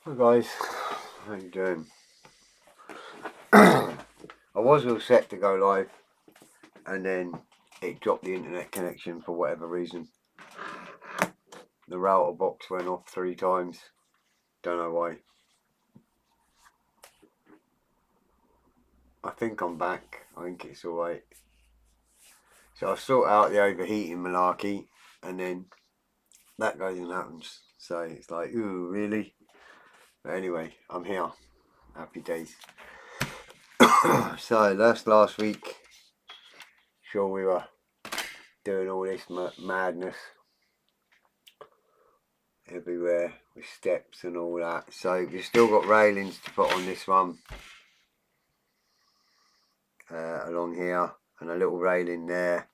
Hi guys, how you doing? I was all set to go live and then it dropped the internet connection for whatever reason. The router box went off 3 times, don't know why. I think I'm back, I think it's alright. So I sort out the overheating malarkey and then that goes and happens. So it's like, ooh, really? But anyway, I'm here. Happy days. So that's last week. Sure, we were doing all this madness everywhere with steps and all that. So we've still got railings to put on this one along here, and a little railing there,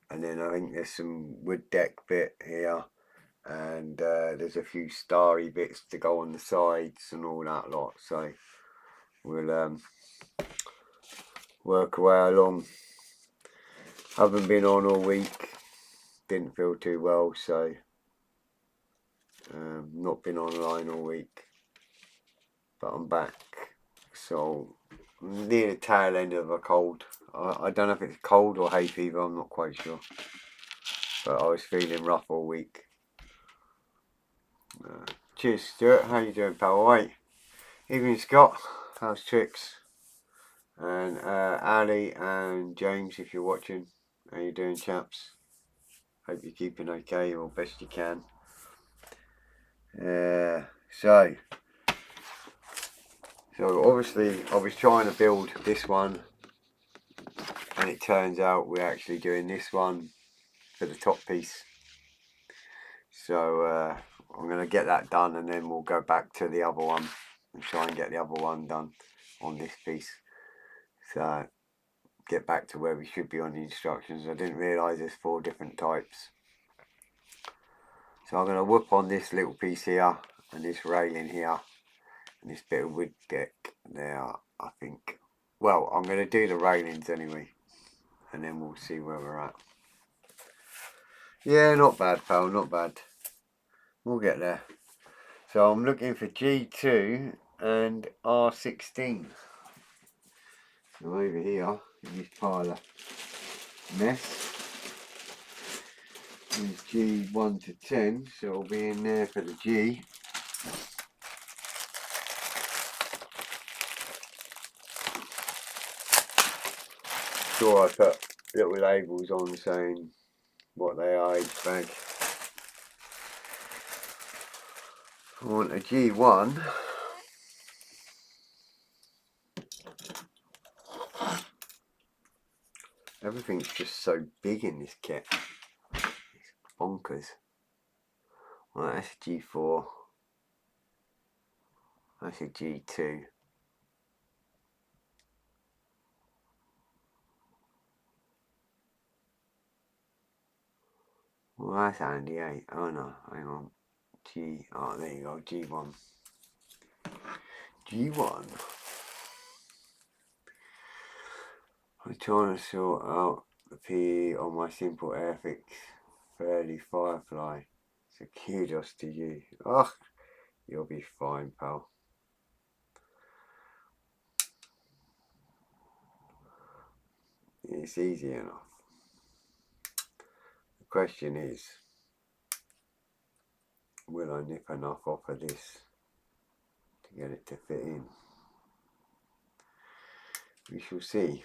and then I think there's some wood deck bit here, and there's a few starry bits to go on the sides and all that lot. So we'll work our way along. Haven't been on all week, didn't feel too well, so not been online all week, but I'm back. So I'm near the tail end of a cold. I don't know if it's cold or hay fever, I'm not quite sure. But I was feeling rough all week. Cheers Stuart, how you doing pal? Alright. Evening Scott, how's tricks? And Ali and James, if you're watching, how you doing chaps? Hope you're keeping okay or best you can. So obviously I was trying to build this one, and it turns out we're actually doing this one for the top piece. So I'm going to get that done, and then we'll go back to the other one and try and get the other one done on this piece. So get back to where we should be on the instructions. I didn't realise there's 4 different types. So I'm going to whoop on this little piece here, and this railing here, and this bit of wood deck there, I think. Well, I'm going to do the railings anyway, and then we'll see where we're at. Yeah, not bad pal, not bad. We'll get there. So I'm looking for G2 and R16. So over here in this pile of mess is G1 to 10, so it'll be in there for the G. Sure, I put little labels on saying what they are each bag. I want a G1. Everything's just so big in this kit. It's bonkers. Right, that's a G4. That's a G2. Well, that's handy, eh? Oh no, hang on. Oh, there you go, G1. G1. I'm trying to sort out the PE on my simple Airfix Fairly Firefly. So kudos to you. Oh, you'll be fine, pal. It's easy enough. The question is, will I nip enough off of this to get it to fit in? We shall see.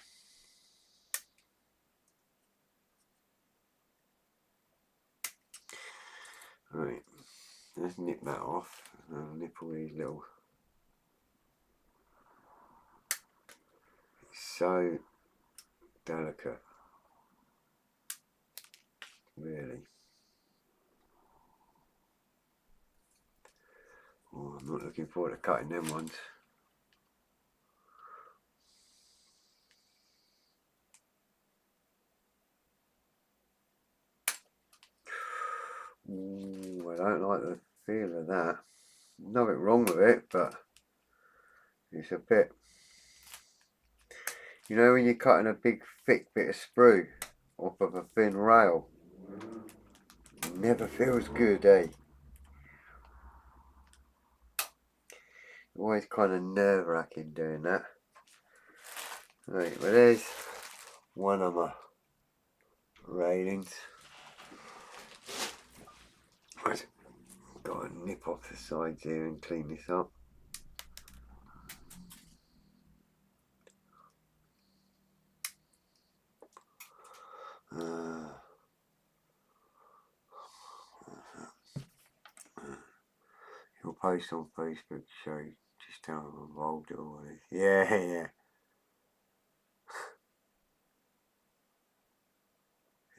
Right, let's nip that off. I'll nip all these little... It's so delicate. Really. Oh, I'm not looking forward to cutting them ones. Ooh, I don't like the feel of that. Nothing wrong with it, but it's a bit... You know when you're cutting a big thick bit of sprue off of a thin rail? It never feels good, eh? always kind of nerve-wracking doing that. Right, well there's one of my railings. Right, got to nip off the sides here and clean this up. You'll post on Facebook to show just how involved it all is. Yeah.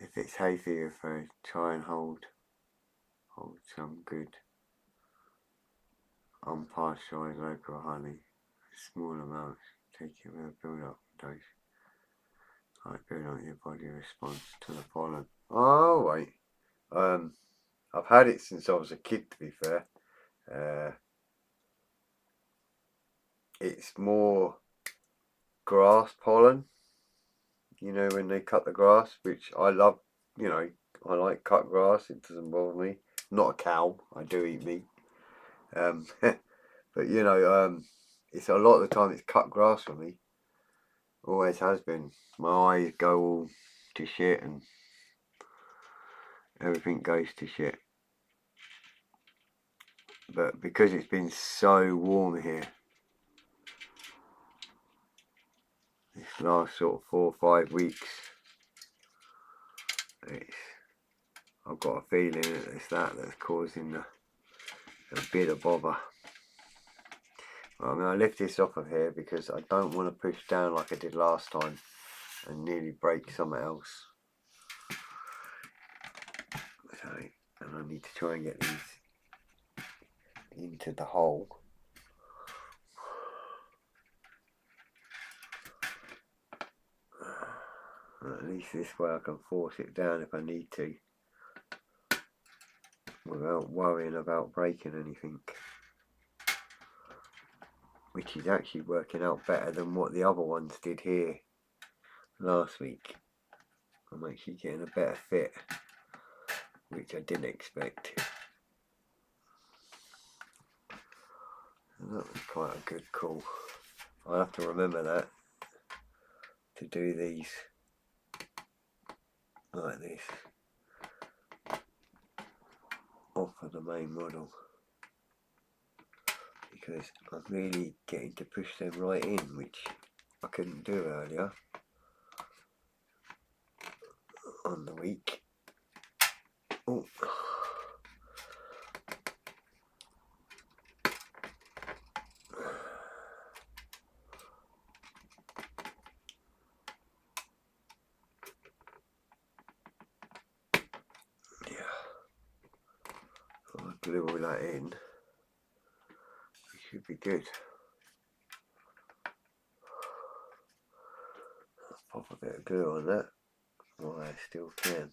If it's hay fever for try and hold some good unpasteurised local honey. Small amounts, take it with a build-up dose. Like build up your body response to the pollen. Oh wait. I've had it since I was a kid, to be fair. It's more grass pollen. You know, when they cut the grass, which I love. You know, I like cut grass. It doesn't bother me. Not a cow. I do eat meat. But you know, it's a lot of the time it's cut grass for me. Always has been. My eyes go all to shit and everything goes to shit. But because it's been so warm here, this last sort of 4 or 5 weeks, I've got a feeling that it's that's causing a bit of bother. I'm going to lift this off of here because I don't want to push down like I did last time and nearly break something else. So, and I need to try and get these into the hole. At least this way I can force it down if I need to, without worrying about breaking anything. Which is actually working out better than what the other ones did here last week. I'm actually getting a better fit, which I didn't expect. And that was quite a good call. I'll have to remember that, to do these like this off of the main model, because I'm really getting to push them right in, which I couldn't do earlier on the week. Oh. I'll glue all that in. It should be good. I'll pop a bit of glue on that while I still can.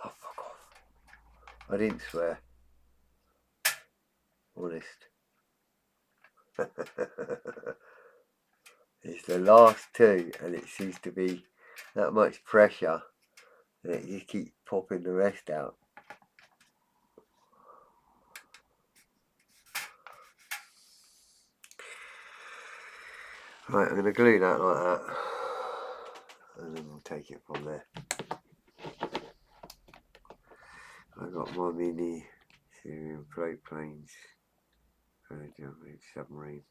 Oh, fuck off. I didn't swear. Honest. It's the last two, and it seems to be that much pressure that you keep popping the rest out. Right, I'm going to glue that like that, and then we'll take it from there. I got my mini Syrian float planes, submarine,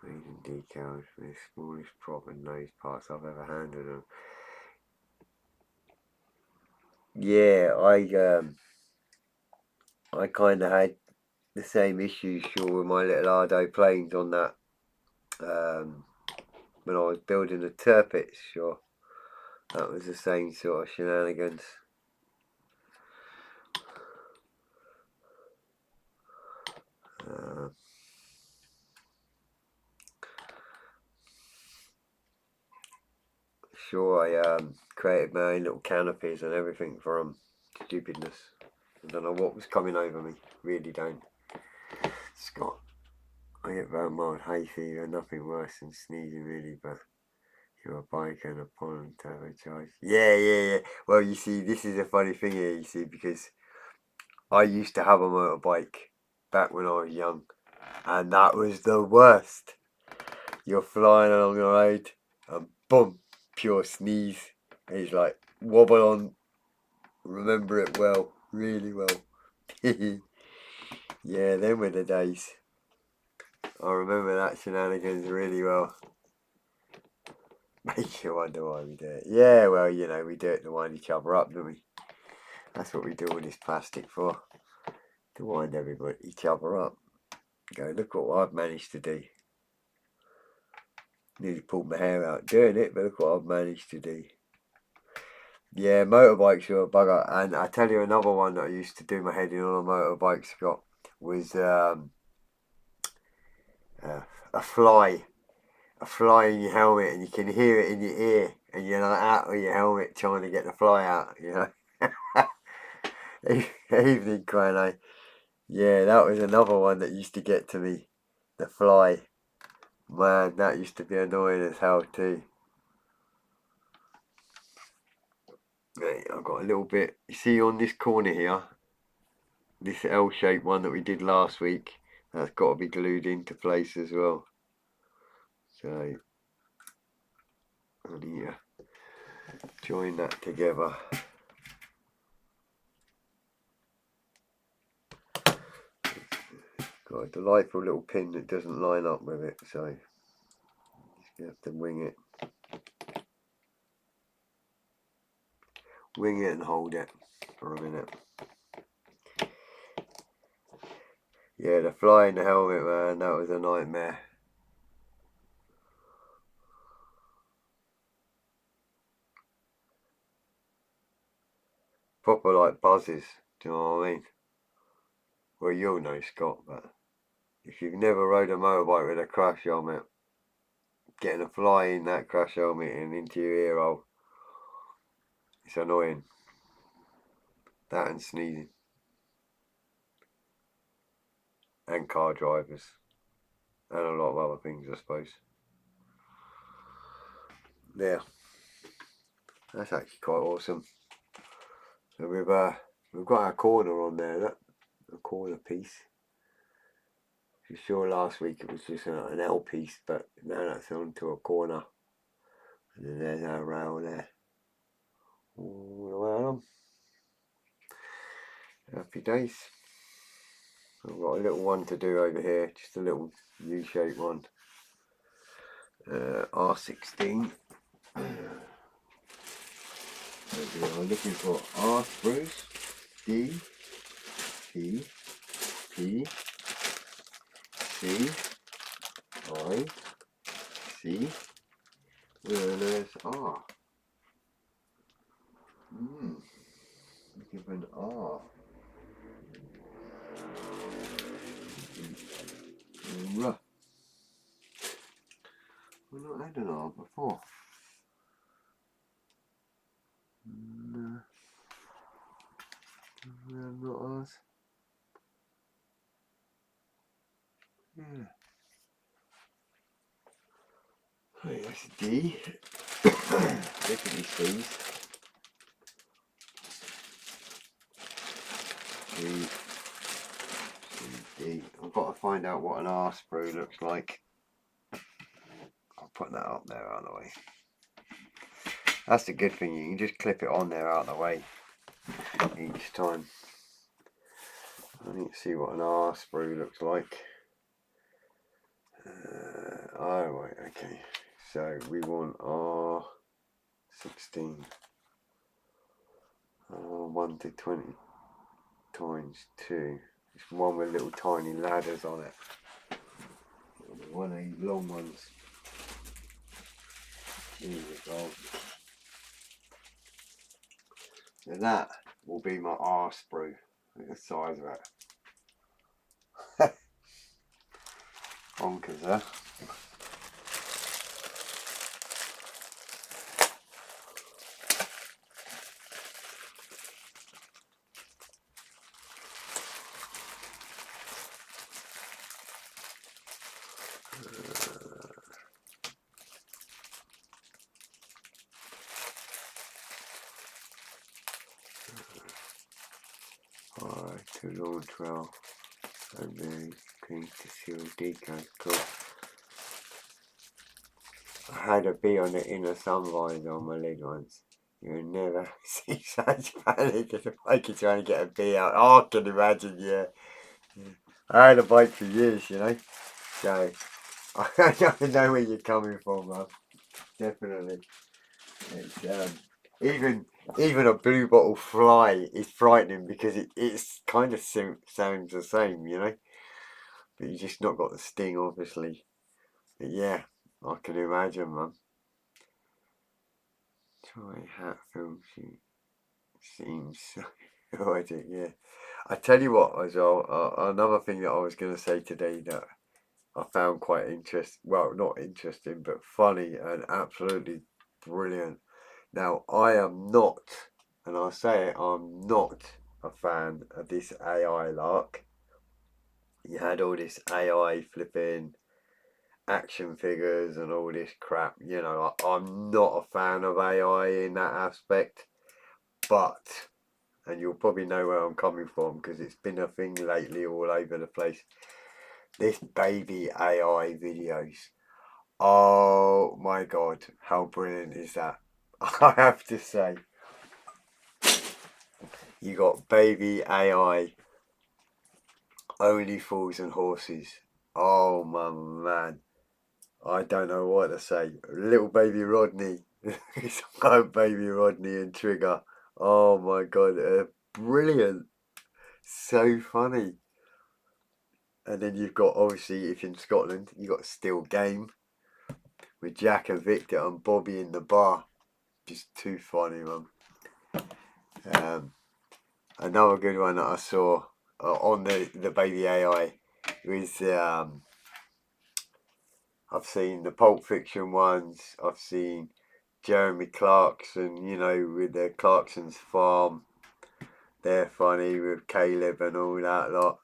made in decals, with the smallest prop and nose parts I've ever handled them. Yeah, I kind of had the same issues, sure, with my little Ardo planes on that, when I was building the turpits, sure. That was the same sort of shenanigans. Sure, I created my own little canopies and everything for them. Stupidness. I don't know what was coming over me. Really don't. Scott. I get very mild hay fever, nothing worse than sneezing really, but you're a bike and a pollen turbocharge. Yeah. Well, you see, this is a funny thing here, you see, because I used to have a motorbike back when I was young, and that was the worst. You're flying along the road, and boom, pure sneeze. And he's like, wobble on, remember it well, really well. Yeah, them were the days. I remember that shenanigans really well. Make you wonder why we do it. Yeah, well, you know, we do it to wind each other up, don't we? That's what we do all this plastic for. To wind everybody, each other up. Go, look what I've managed to do. Nearly pulled my hair out doing it, but look what I've managed to do. Yeah, motorbikes are a bugger. And I tell you another one that I used to do my head in on a motorbike, Scott, was a fly. A fly in your helmet, and you can hear it in your ear, and you're like out of your helmet trying to get the fly out, you know. Evening Granny. Yeah, that was another one that used to get to me. The fly. Man, that used to be annoying as hell too. Right, I've got a little bit, you see on this corner here, this L-shaped one that we did last week, that's got to be glued into place as well. So, I need to join that together. Got a delightful little pin that doesn't line up with it, so just gonna have to wing it. Wing it and hold it for a minute. Yeah, the fly in the helmet, man, that was a nightmare. Proper like buzzes, do you know what I mean? Well, you'll know, Scott, but if you've never rode a motorbike with a crash helmet, getting a fly in that crash helmet and into your ear hole, it's annoying. That and sneezing. And car drivers. And a lot of other things, I suppose. Yeah. That's actually quite awesome. So we've got our corner on there, that a corner piece. For sure last week it was just an L piece, but now that's onto a corner. And then there's our rail there. All the way along. Happy days. I've got a little one to do over here, just a little U-shaped one. R16. We are looking for R spruce, D, P, P, C, I, C. Where there's R. Looking for an R. R. We've not had an R before. No. Not ours. Yeah. Right, that's a D. Definitely C's. C, C, D. I've got to find out what an R sprue looks like. I'll put that up there out of the way. That's the good thing, you can just clip it on there out of the way each time. I need to see what an R sprue looks like. Oh, right, okay. So we want R16. 1 to 20 times 2. It's one with little tiny ladders on it. One of these long ones. Here we go. So that will be my R sprue. Look at the size of it. Bonkers, huh? to launch well and then clean to seal decals. Cool. I had a bee on the inner sunrise on my leg once. You'll never see such panic as a biker trying to get a bee out. Oh, I can imagine, yeah. I had a bike for years, you know. So I know where you're coming from, man. Definitely. It's, even a blue bottle fly is frightening because it's kind of sounds the same, you know. But you just not got the sting, obviously. But yeah, I can imagine, man. Try hat film shoot. Seems so poetic, yeah. I tell you what, as well, another thing that I was going to say today that I found quite interesting, well, not interesting, but funny and absolutely brilliant. Now, I am not, and I say it, I'm not a fan of this AI lark. You had all this AI flipping action figures and all this crap, you know, I'm not a fan of AI in that aspect, but, and you'll probably know where I'm coming from because it's been a thing lately all over the place, this baby AI videos. Oh my god, how brilliant is that? I have to say, you got baby AI, only fools and horses. Oh my man, I don't know what to say. Little baby Rodney, baby Rodney and Trigger. Oh my god, brilliant, so funny. And then you've got, obviously, if in Scotland, you've got Still Game with Jack and Victor and Bobby in the bar. Just too funny, man. Another good one that I saw on the baby AI was I've seen the Pulp Fiction ones. I've seen Jeremy Clarkson, you know, with the Clarkson's Farm. They're funny with Caleb and all that lot.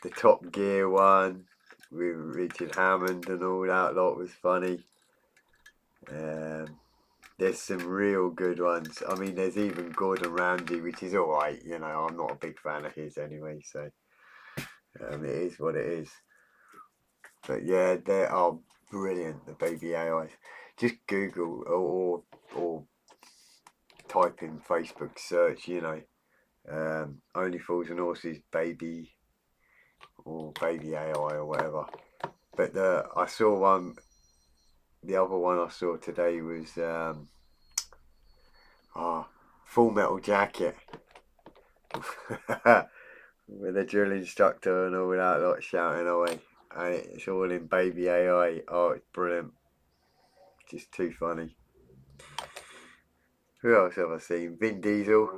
The Top Gear one with Richard Hammond and all that lot was funny. There's some real good ones. I mean, there's even Gordon Ramsay, which is alright, you know, I'm not a big fan of his anyway, so it is what it is. But yeah, they are brilliant, the baby AIs. Just Google or type in Facebook search, you know, Only Fools and Horses baby or baby AI or whatever. But I saw one, the other one I saw today was Full Metal Jacket. With the drill instructor and all that lot shouting away. And it's all in baby AI. Oh, it's brilliant. Just too funny. Who else have I seen? Vin Diesel.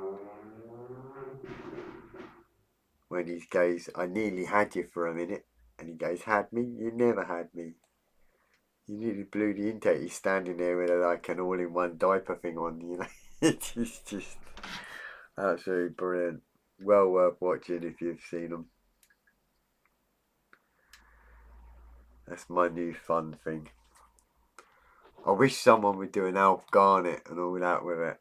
When he goes, I nearly had you for a minute. And he goes, had me? You never had me. You nearly blew the intake. He's standing there with like an all-in-one diaper thing on, you know. It's just absolutely brilliant. Well worth watching if you've seen them. That's my new fun thing. I wish someone would do an Alf Garnet and all that with it.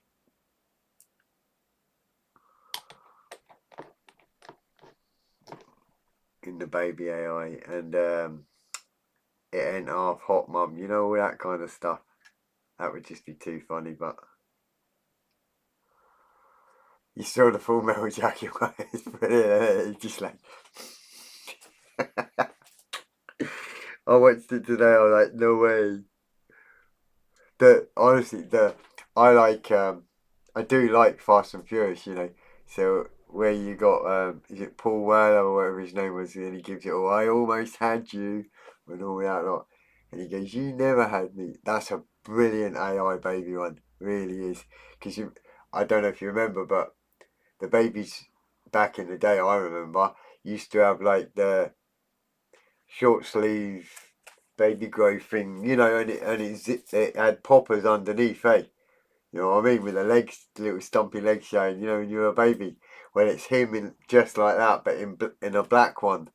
In the baby AI and it ain't half hot mum, you know, all that kind of stuff. That would just be too funny, but you saw the Full Metal Jacket one, it's brilliant. It's just like I watched it today, I was like, no way. Honestly, I do like Fast and Furious, you know. So where you got is it Paul Weller or whatever his name was, and he gives it all, I almost had you and all that lot. And he goes, you never had me. That's a brilliant AI baby one, really is. Because I don't know if you remember, but the babies back in the day, I remember, used to have like the short sleeve baby grow thing, you know, and it had poppers underneath, eh? You know what I mean? With the legs, little stumpy legs showing, you know, when you're a baby. When it's him in just like that, but in a black one,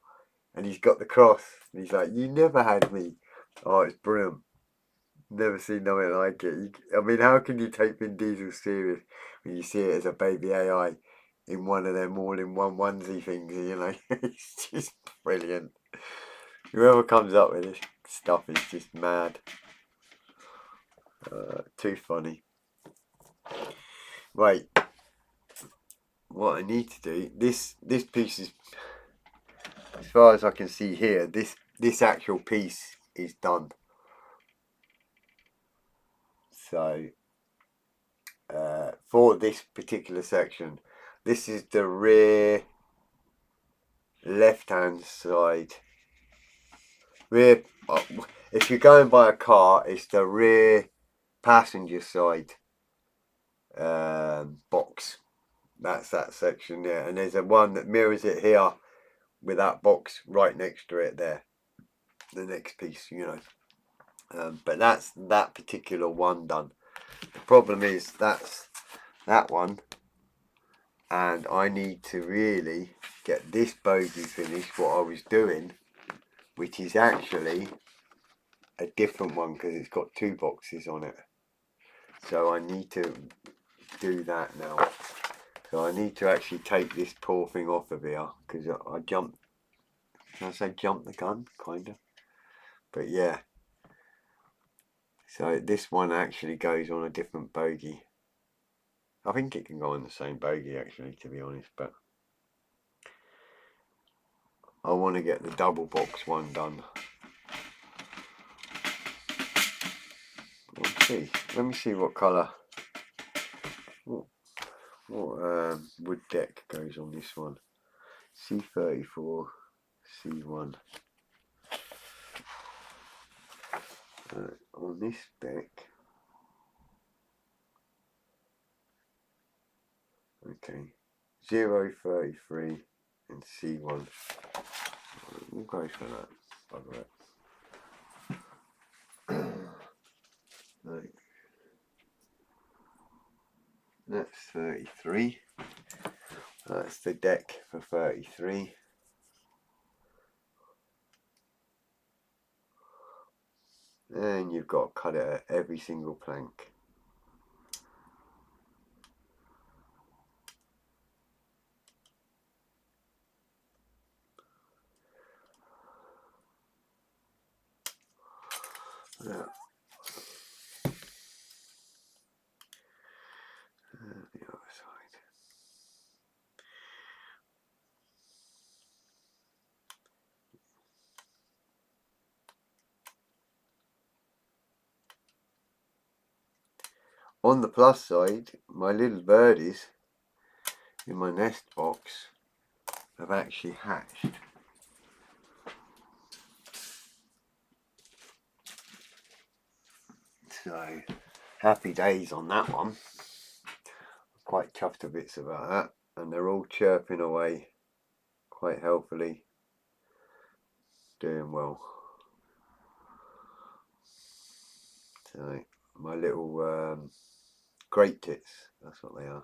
and he's got the cross, and he's like, "You never had me." Oh, it's brilliant. Never seen nothing like it. I mean, how can you take Vin Diesel serious when you see it as a baby AI in one of them all-in-one onesie things, you know. It's just brilliant. Whoever comes up with this stuff is just mad. Too funny. Right, what I need to do, this piece is, as far as I can see here, this actual piece is done. So for this particular section, this is the rear left hand side. Rear, if you're going by a car, it's the rear passenger side box. That's that section there, and there's a one that mirrors it here with that box right next to it there, the next piece, you know. But that's that particular one done. The problem is that's that one, and I need to really get this bogey finished, what I was doing, which is actually a different one because it's got two boxes on it. So I need to do that now. So I need to actually take this poor thing off of here because I jumped. Can I say jump the gun? Kind of. But yeah. So this one actually goes on a different bogey. I think it can go on the same bogey actually, to be honest. But I want to get the double box one done. Let's see. Let me see what colour. What wood deck goes on this one? C34, C1. On this deck, okay, 033 and C1. We'll go for that. Bugger it. Right. That's 33. That's the deck for 33. And you've got to cut it at every single plank. Yeah. The other side. On the plus side, my little birdies in my nest box have actually hatched. So, happy days on that one. Quite chuffed to bits about that. And they're all chirping away quite healthily. Doing well. So, my little great tits, that's what they are.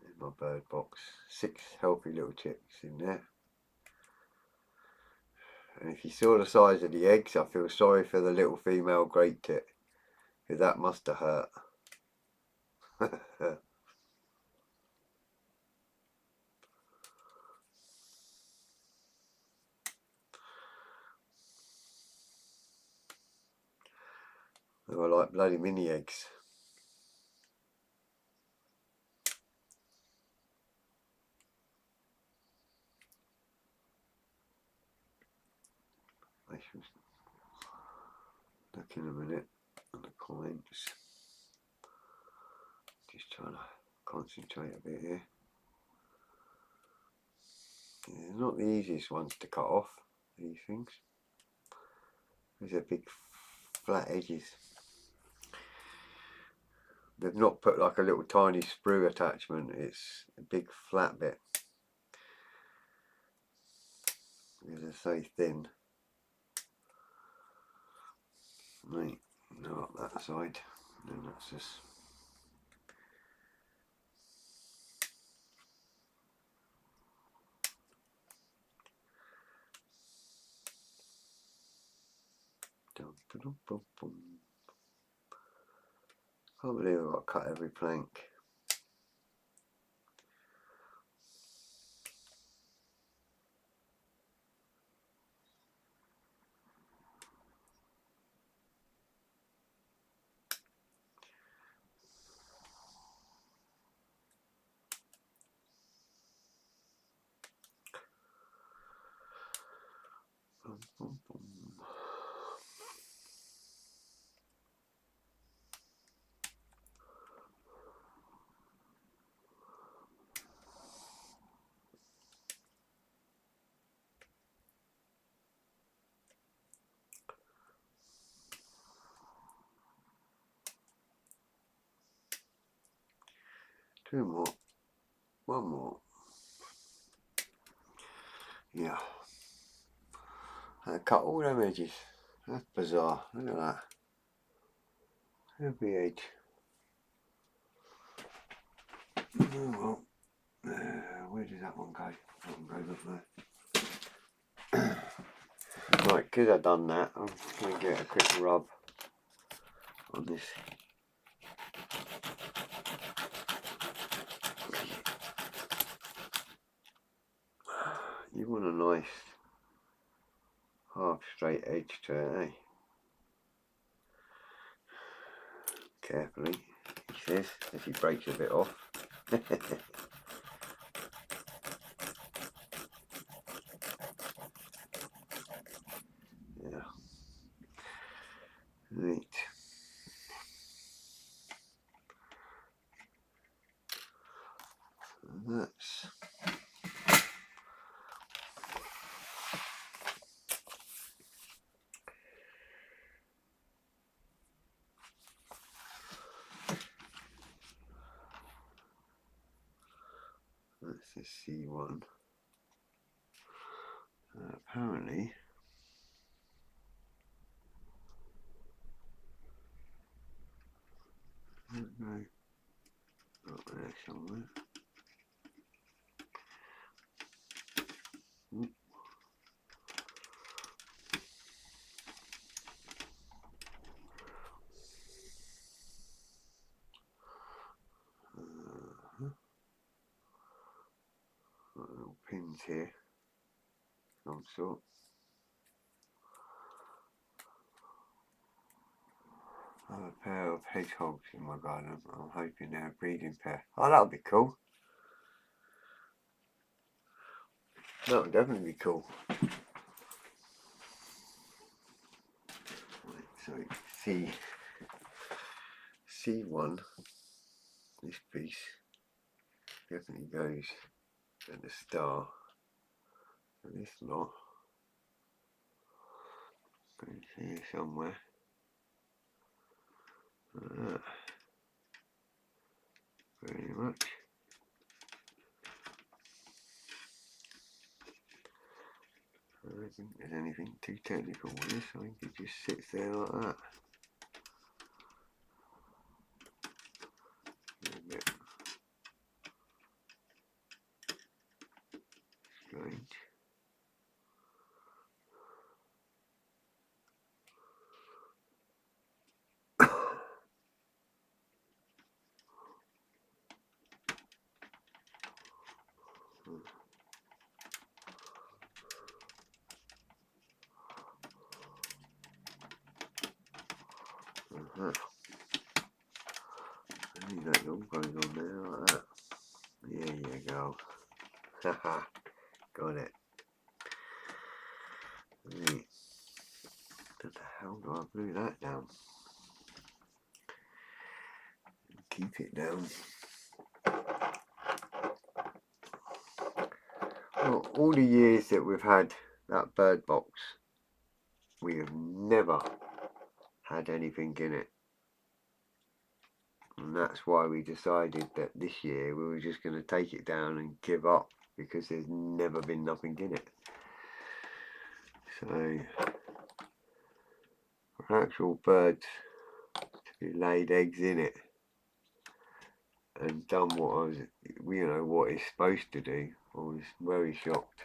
In my bird box. 6 healthy little chicks in there. And if you saw the size of the eggs, I feel sorry for the little female great tit, because that must have hurt. They were like bloody mini eggs. I should look in a minute at the comments. Just trying to concentrate a bit here. They're not the easiest ones to cut off, these things. These are big flat edges. They've not put like a little tiny sprue attachment, it's a big flat bit. Because they're so thin. Right, now up that side, and that's just dum, dum, dum, dum. Can't believe I've got to cut every plank. Two more. One more. Yeah. I cut all them edges. That's bizarre. Look at that. Every edge. Oh well. Where does that one go? That one goes up there. Right, because I've done that, I'm going to get a quick rub on this. You want a nice half straight edge to it, eh? Carefully, he says, as he breaks a bit off. Yeah. Neat. And that's the C1. Apparently, I don't know, up there somewhere. Got little pins here, some sort. I have a pair of hedgehogs in my garden. I'm hoping they're a breeding pair. Oh, that would be cool. That would definitely be cool. Right, so C1, this piece definitely goes at the star. And this lot goes here somewhere. Like that. Very much. I don't think there's anything too technical with this. I think it just sits there like that. A bit strange. I think that all goes on there like that. There you go. Haha, got it. Right. What the hell do I glue that down? Keep it down. Well, all the years that we've had that bird box, we have never had anything in it. And that's why we decided that this year we were just going to take it down and give up, because there's never been nothing in it. So, for actual birds to be laid eggs in it and done what what it's supposed to do, I was very shocked.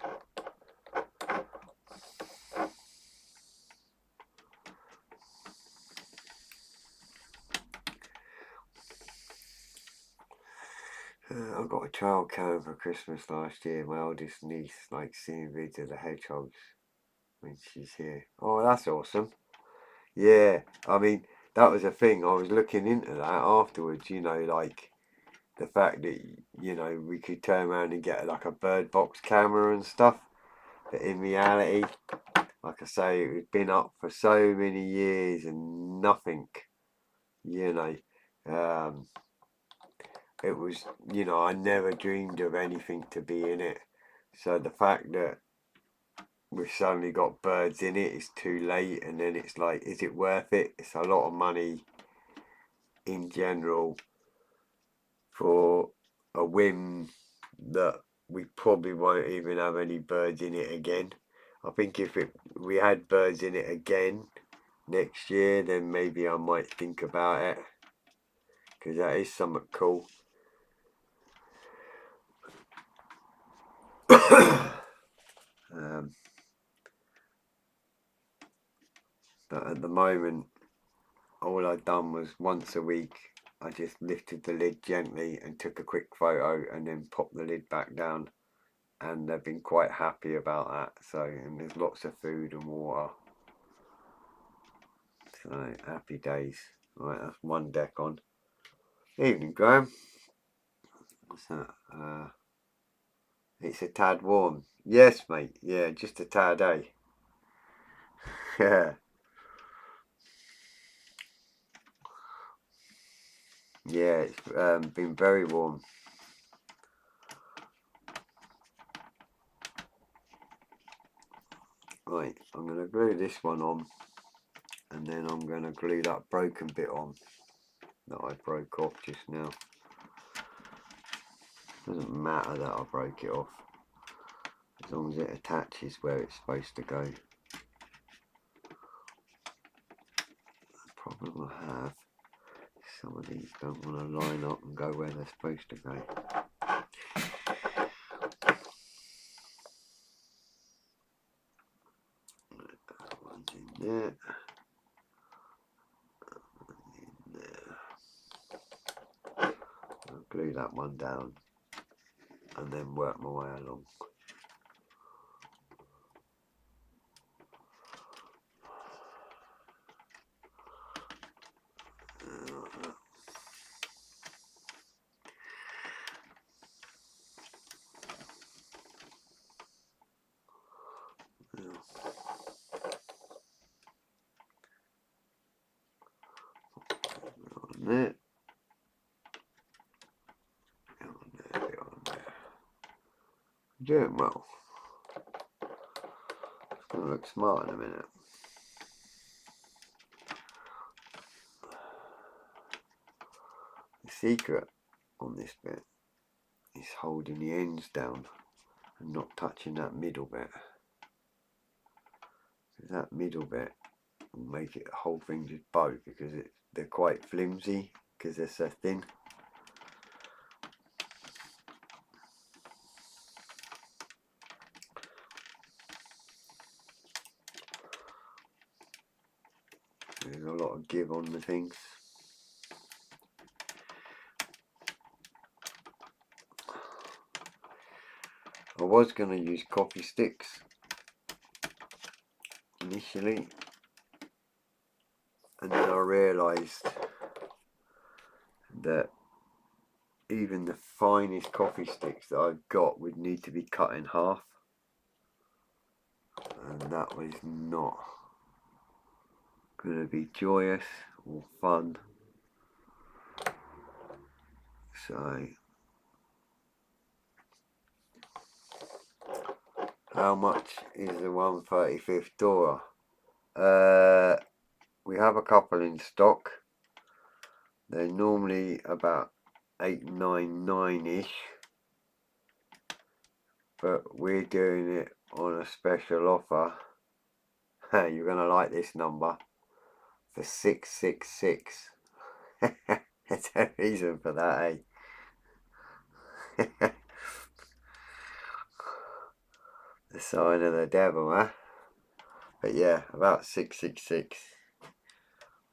I got a child cam for Christmas last year. My oldest niece likes seeing vids of the hedgehogs when she's here. Oh, that's awesome. Yeah, I mean, that was a thing. I was looking into that afterwards, like the fact that, we could turn around and get like a bird box camera and stuff. But in reality, like I say, it had been up for so many years and nothing, you know. It was, you know, I never dreamed of anything to be in it. So the fact that we've suddenly got birds in it is too late, and then it's like, is it worth it? It's a lot of money in general for a whim that we probably won't even have any birds in it again. I think if we had birds in it again next year, then maybe I might think about it, because that is something cool. But at the moment, all I'd done was once a week I just lifted the lid gently and took a quick photo and then popped the lid back down, and they've been quite happy about that. So, and there's lots of food and water, so happy days. Right, that's one deck on. Evening, Graham. What's that? It's a tad warm. Yes, mate. Yeah, just a tad, eh? Yeah. Yeah, it's been very warm. Right, I'm going to glue this one on, and then I'm going to glue that broken bit on that I broke off just now. Doesn't matter that I broke it off, as long as it attaches where it's supposed to go. The problem I have, some of these don't want to line up and go where they're supposed to go. That one's in there. That one's in there. I'll glue that one down and then work my way along. There. Doing well. It's going to look smart in a minute. The secret on this bit is holding the ends down and not touching that middle bit. Because that middle bit will make it the whole thing just bow, because they're quite flimsy because they're so thin. There's a lot of give on the things. I was going to use coffee sticks initially, and then I realised that even the finest coffee sticks that I've got would need to be cut in half, and that was not going to be joyous or fun. So, how much is the 1/35 Dora? We have a couple in stock. They're normally about $8.99-ish, but we're doing it on a special offer. You're gonna like this number, for $6.66. There's a reason for that, eh? The sign of the devil, huh? But yeah, about $6.66.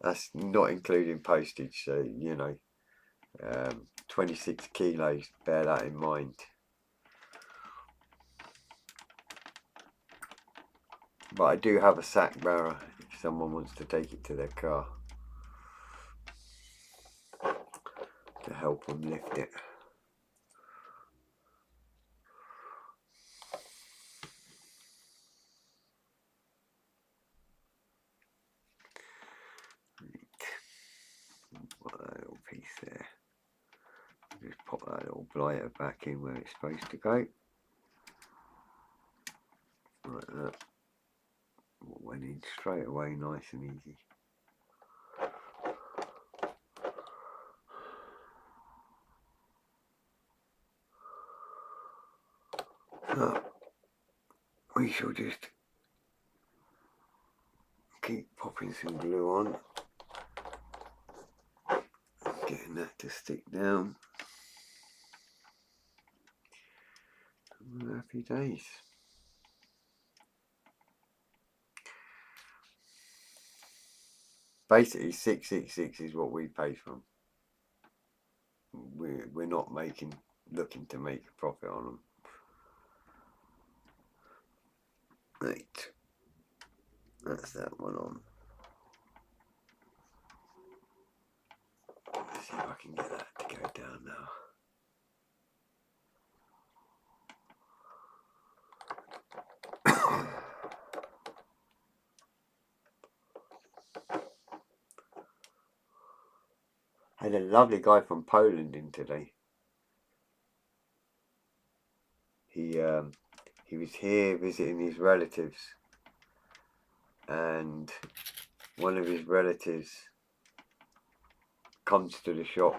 That's not including postage, so you know, 26 kilos, bear that in mind. But I do have a sack barrow if someone wants to take it to their car to help them lift it. little blighter back in where it's supposed to go. Like that. Went in straight away, nice and easy. So we shall just keep popping some glue on, getting that to stick down. Happy days. Basically 666 is what we pay from. We're not looking to make a profit on them. Right, that's that one on. Let's see if I can get that to go down now. I had a lovely guy from Poland in today. He was here visiting his relatives, and one of his relatives comes to the shop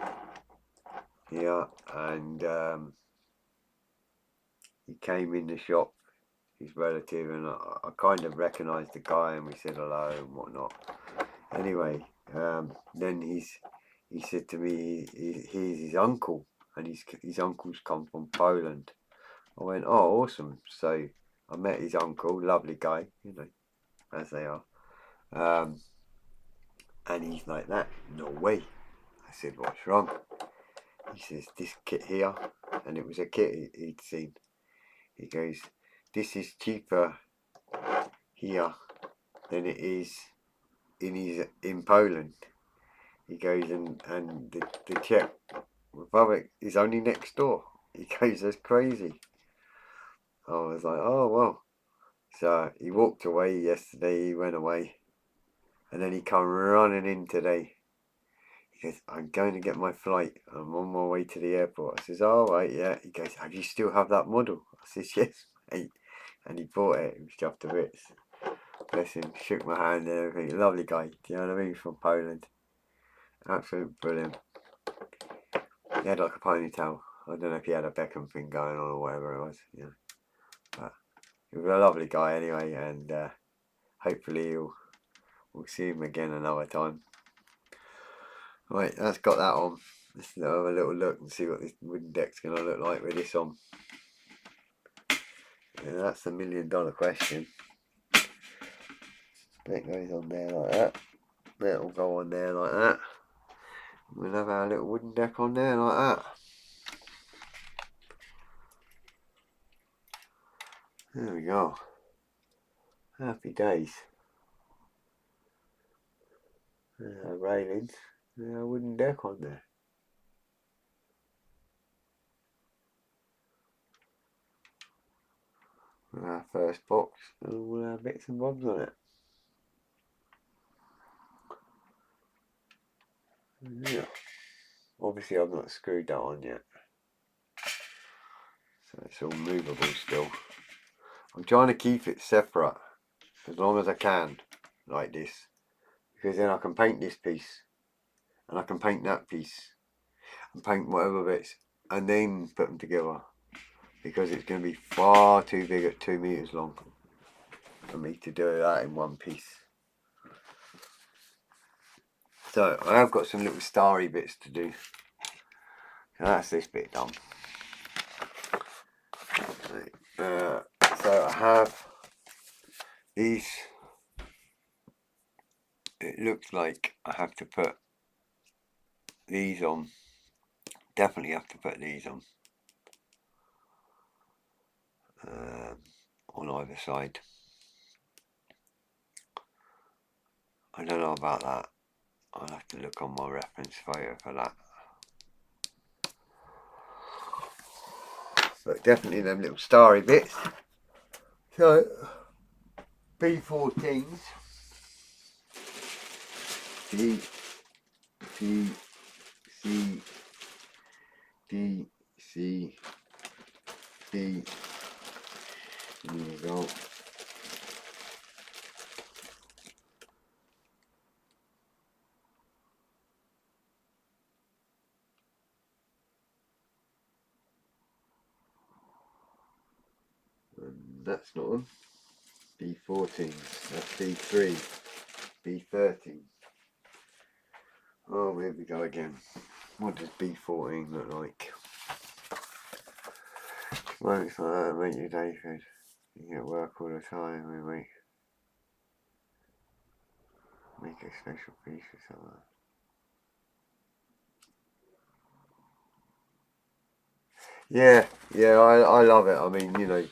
here, and he came in the shop, his relative, and I kind of recognised the guy, and we said hello and whatnot. Anyway, then he said to me he's his uncle, and his uncle's come from Poland. I went, oh, awesome. So I met his uncle, lovely guy, you know, as they are. And he's like that, no way. I said, what's wrong? He says, this kit here, and it was a kit he'd seen. He goes, this is cheaper here than it is in Poland. He goes, and the Czech Republic is only next door. He goes, that's crazy. I was like, oh well. So he walked away yesterday, he went away, and then he come running in today. He goes, I'm going to get my flight, I'm on my way to the airport. I says, oh right, yeah. He goes, have you still have that model? I says, yes mate. And he bought it, he was chuffed to bits. Bless him, shook my hand and everything. Lovely guy, do you know what I mean? From Poland. Absolutely brilliant. He had like a ponytail. I don't know if he had a Beckham thing going on or whatever it was, you know. But he was a lovely guy anyway, and hopefully we'll see him again another time. Right, that's got that on. Let's have a little look and see what this wooden deck's going to look like with this on. Yeah, that's the $1 million question. That goes on there like that. That'll go on there like that. We'll have our little wooden deck on there like that. There we go. Happy days. Our railings. Our wooden deck on there. Our first box and all our bits and bobs on it. Yeah. Obviously I've not screwed that on yet. So it's all movable still. I'm trying to keep it separate as long as I can, like this. Because then I can paint this piece. And I can paint that piece. And paint whatever bits. And then put them together. Because it's going to be far too big at 2 meters long for me to do that in one piece. So I have got some little starry bits to do. So that's this bit done. So I have these. It looks like I have to put these on. Definitely have to put these on. On either side. I don't know about that. I'll have to look on my reference photo for that. But definitely them little starry bits. So B14s. D, C, D, C, That's not on. B14. That's B3. B13. Oh, here we go again. What does B14 look like? Moments like that make your day good. You get work all the time. We make a special piece or something. Yeah, I love it. I mean, you know,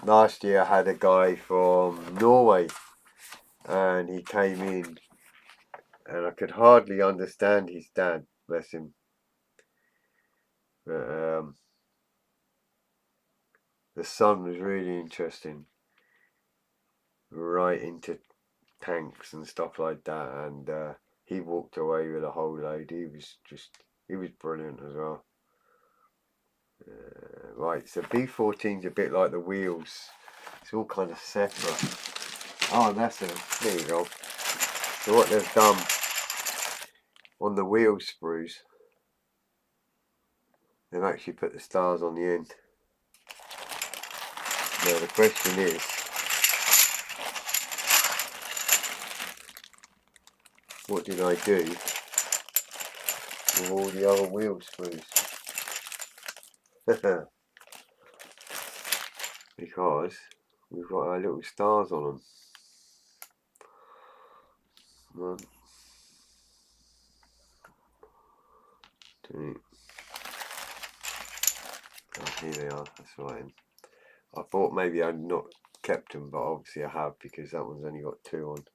last year I had a guy from Norway, and he came in, and I could hardly understand his dad, bless him. But the son was really interesting, right into tanks and stuff like that, and he walked away with a whole load. He was brilliant as well. Right, so B14's a bit like the wheels. It's all kind of separate. Oh, and there you go. So what they've done on the wheel sprues, they've actually put the stars on the end. Now the question is, what did I do with all the other wheel sprues? Because we've got our little stars on them. One, two. Oh, here they are. That's right. I thought maybe I'd not kept them, but obviously I have, because that one's only got 2 on.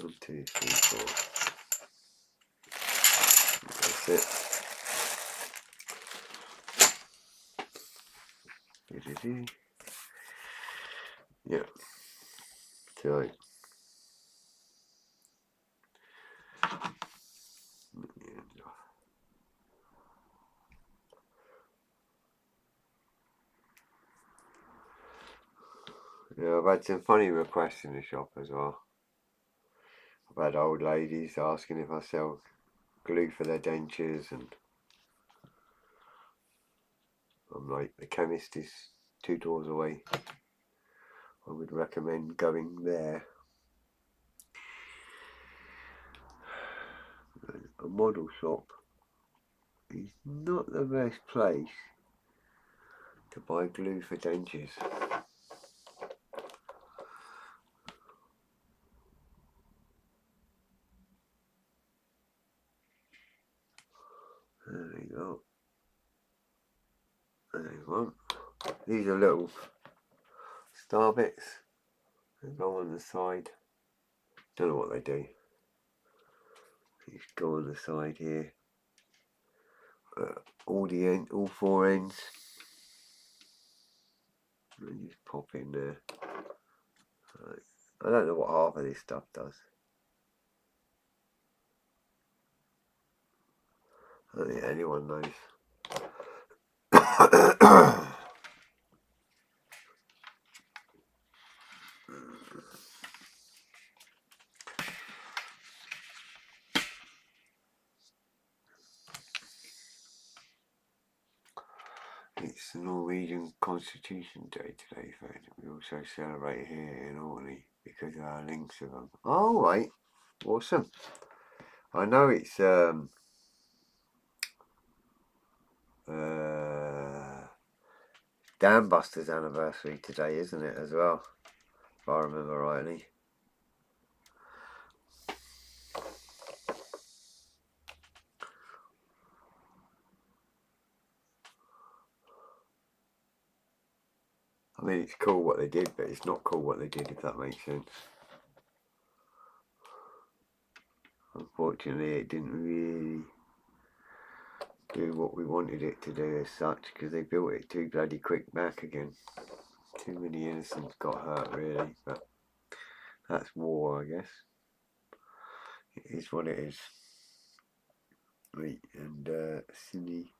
1, 2, 3, 4. That's it. Yeah. So. Yeah, I've had some funny requests in the shop as well. I've had old ladies asking if I sell glue for their dentures, and I'm like, the chemist is 2 doors away. I would recommend going there. A model shop is not the best place to buy glue for dentures. There we go. There's one. These are little star bits. They go on the side. Don't know what they do. These go on the side here. All 4 ends. And just pop in there. Right. I don't know what half of this stuff does. I don't think anyone knows. It's the Norwegian Constitution Day today, friend. We also celebrate here in Orkney because of our links of them. Oh, right. Awesome. I know it's Dam Buster's anniversary today, isn't it, as well? If I remember rightly. I mean, it's cool what they did, but it's not cool what they did, if that makes sense. Unfortunately, it didn't really do what we wanted it to do as such, because they built it too bloody quick back again. Too many innocents got hurt, really, but that's war, I guess. It is what it is. Right, and silly,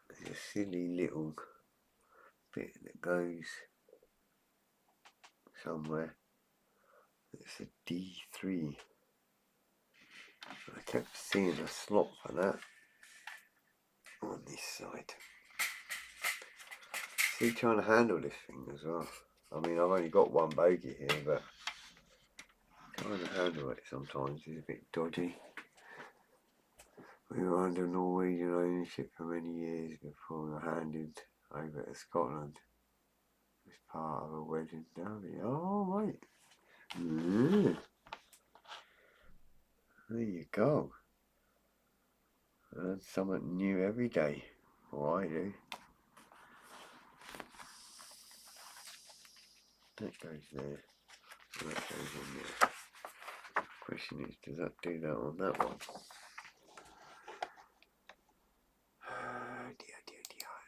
there's a silly little bit that goes somewhere. It's a D3. I kept seeing a slot for that on this side. Still trying to handle this thing as well. I mean, I've only got one bogey here, but trying to handle it sometimes is a bit dodgy. We were under Norwegian ownership for many years before we were handed over to Scotland as part of a wedding derby. Oh, right. There you go. Learn something new every day. Or I do. That goes there. That goes in there. Question is, does that do that on that one? Dear.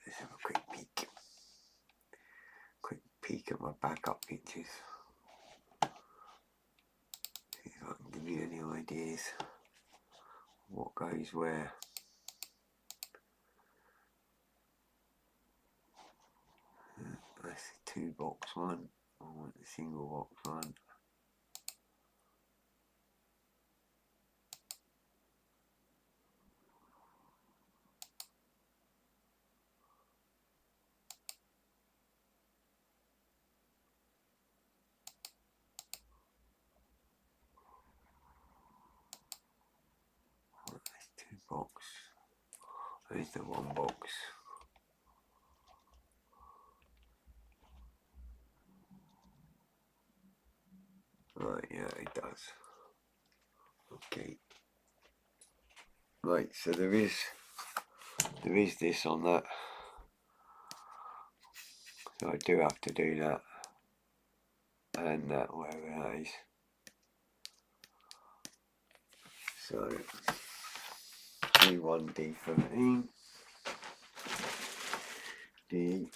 Let's have a quick peek. Quick peek at my backup pictures. See if I can give you any ideas. What goes where? That's the 2 box one. I want the single box one. That's 2 box. There's the 1 box. Right, yeah, it does. Okay. Right, so there is this on that. So I do have to do that. And that, whatever that is. So D1, D13, D.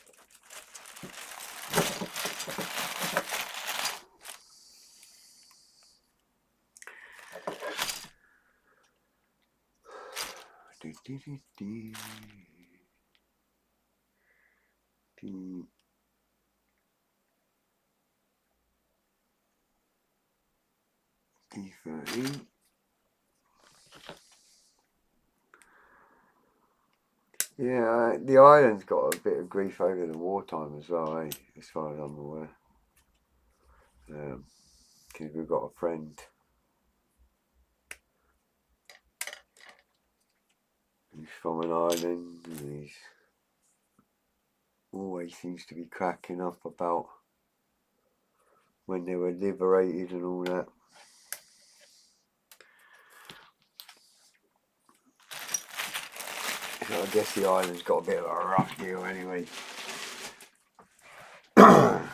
D. D13. Yeah, the island's got a bit of grief over the wartime as well, as far as I'm aware. Because we've got a friend who's from an island, and he's always seems to be cracking up about when they were liberated and all that. So I guess the island's got a bit of a rough deal anyway. From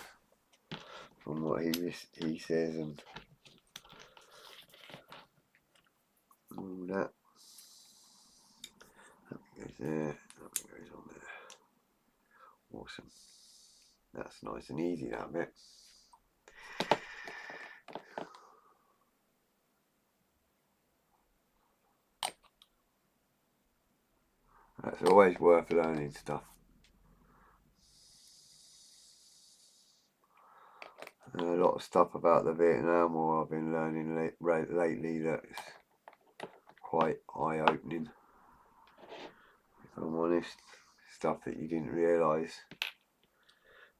what he says and all that. That goes there, that goes on there. Awesome. That's nice and easy, that bit. That's always worth learning stuff. A lot of stuff about the Vietnam War I've been learning lately that's quite eye-opening, if I'm honest. Stuff that you didn't realise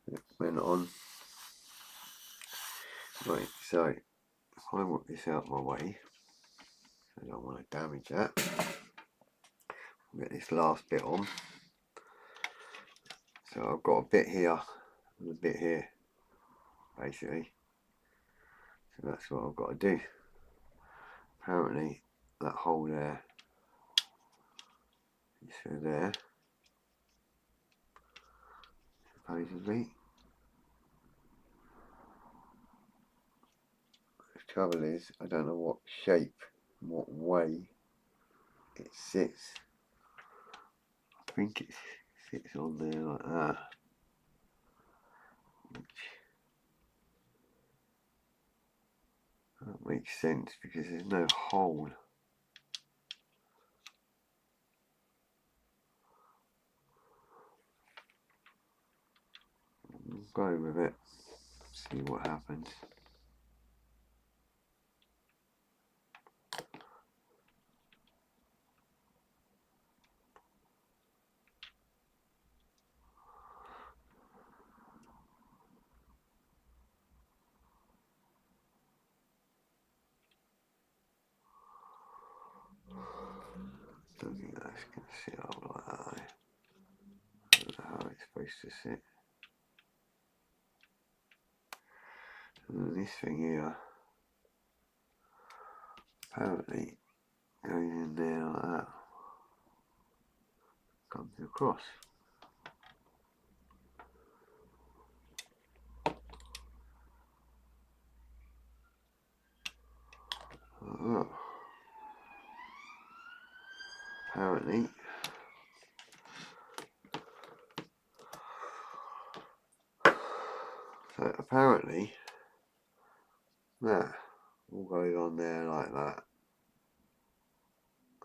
that went on. Right, so if I work this out my way, I don't want to damage that. I'll get this last bit on. So I've got a bit here and a bit here, basically. So that's what I've got to do. Apparently that hole there is through there, supposedly. The trouble is, I don't know what shape, what way it sits. I think it sits on there like that. That makes sense because there's no hole. We'll go with it, see what happens. don't think that's going to sit up like that. I don't know how it's supposed to sit. And this thing here apparently goes in there like that. Comes across. Oh. Apparently that all goes on there like that,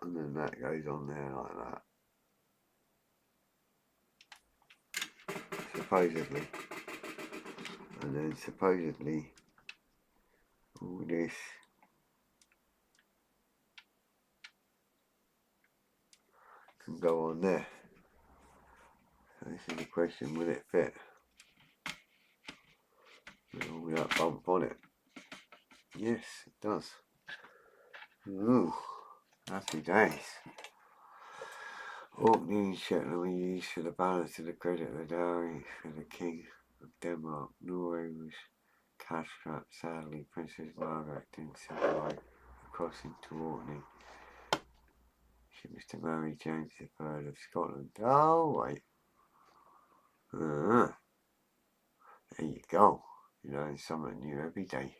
and then that goes on there like that, supposedly, and then supposedly all this can go on there. So this is the question, will it fit? With all that bump on it? Yes, it does. Ooh, happy days. Orkney Shetland were used for the balance of the credit of the dowry for the King of Denmark. Norway was cash-strapped. Sadly, Princess Margaret didn't survive crossing to Orkney. She was to marry James III of Scotland. Oh, wait. There you go. You know, something new every day.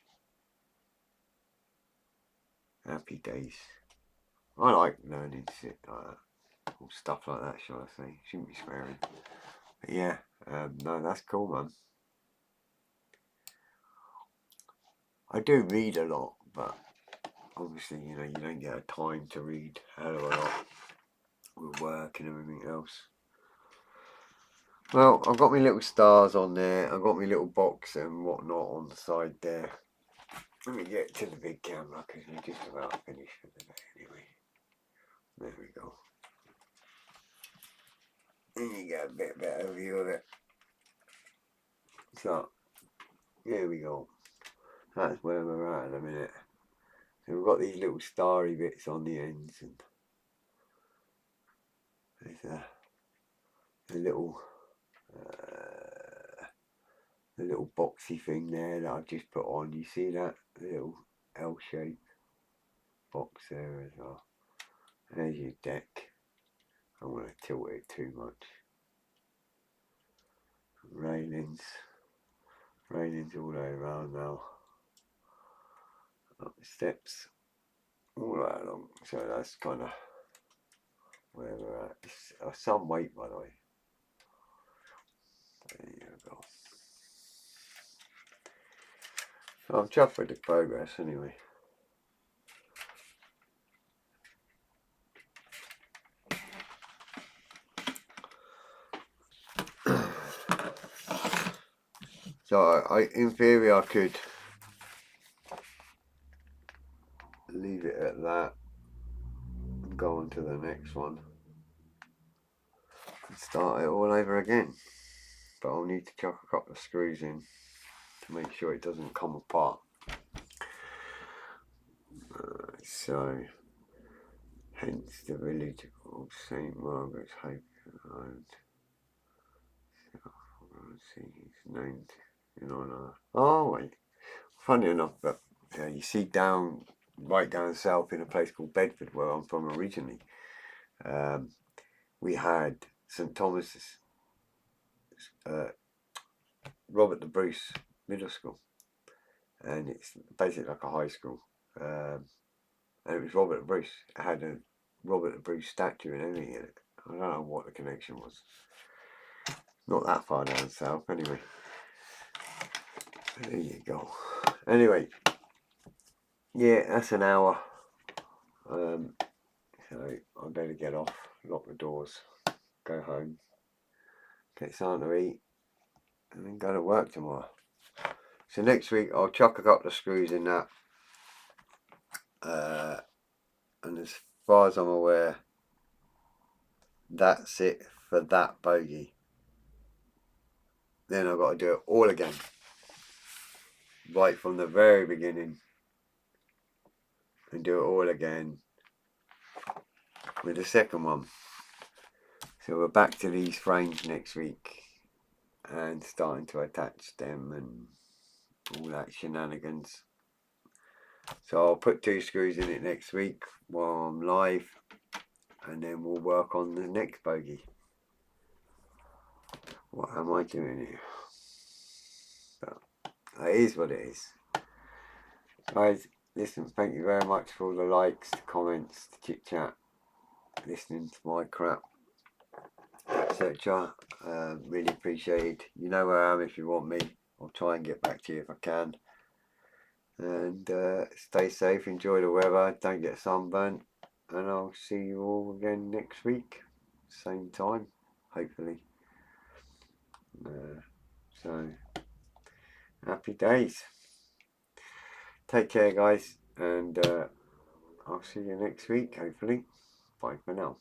Happy days. I like learning shit like that. Or stuff like that, shall I say. Shouldn't be swearing. But yeah, no, that's cool, man. I do read a lot, but obviously, you know, you don't get a time to read a hell of a lot with work and everything else. Well, I've got my little stars on there. I've got my little box and whatnot on the side there. Let me get to the big camera because we're just about finished for the day anyway. There we go. And you get a bit better view of it. So, here we go. That's where we're at in a minute. So we've got these little starry bits on the ends, and there's a little the little boxy thing there that I've just put on. You see that little L-shaped box there as well. There's your deck. I don't want to tilt it too much. Railings all the way around now. Up the steps all the way along. So that's kind of where we're at. It's some weight, by the way. There you go. So I'm chuffed with the progress anyway. So in theory I could leave it at that and go on to the next one and start it all over again. But I'll need to chuck a couple of screws in to make sure it doesn't come apart. So hence the village of St. Margaret's Hope Road. It's named in honour. Oh wait, funny enough, but you see right down south in a place called Bedford, where I'm from originally, we had St Thomas's, Robert the Bruce Middle School, and it's basically like a high school, and it was Robert the Bruce. It had a Robert the Bruce statue and everything in it. I don't know what the connection was. Not that far down south, anyway. There you go. Anyway, yeah, that's an hour. So I better get off, lock the doors, go home, get something to eat, and then go to work tomorrow. So next week I'll chuck a couple of screws in that, and as far as I'm aware, that's it for that bogey. Then I've got to do it all again, right from the very beginning, and do it all again with the second one. So we're back to these frames next week and starting to attach them and all that shenanigans. So I'll put 2 screws in it next week while I'm live, and then we'll work on the next bogey. What am I doing here? But it is what it is. Guys, listen, thank you very much for all the likes, the comments, the chit chat, listening to my crap, etc. Really appreciated. You know where I am if you want me. I'll try and get back to you if I can. And stay safe, enjoy the weather, don't get sunburnt, and I'll see you all again next week, same time, hopefully. So, happy days. Take care, guys, and I'll see you next week, hopefully. Bye for now.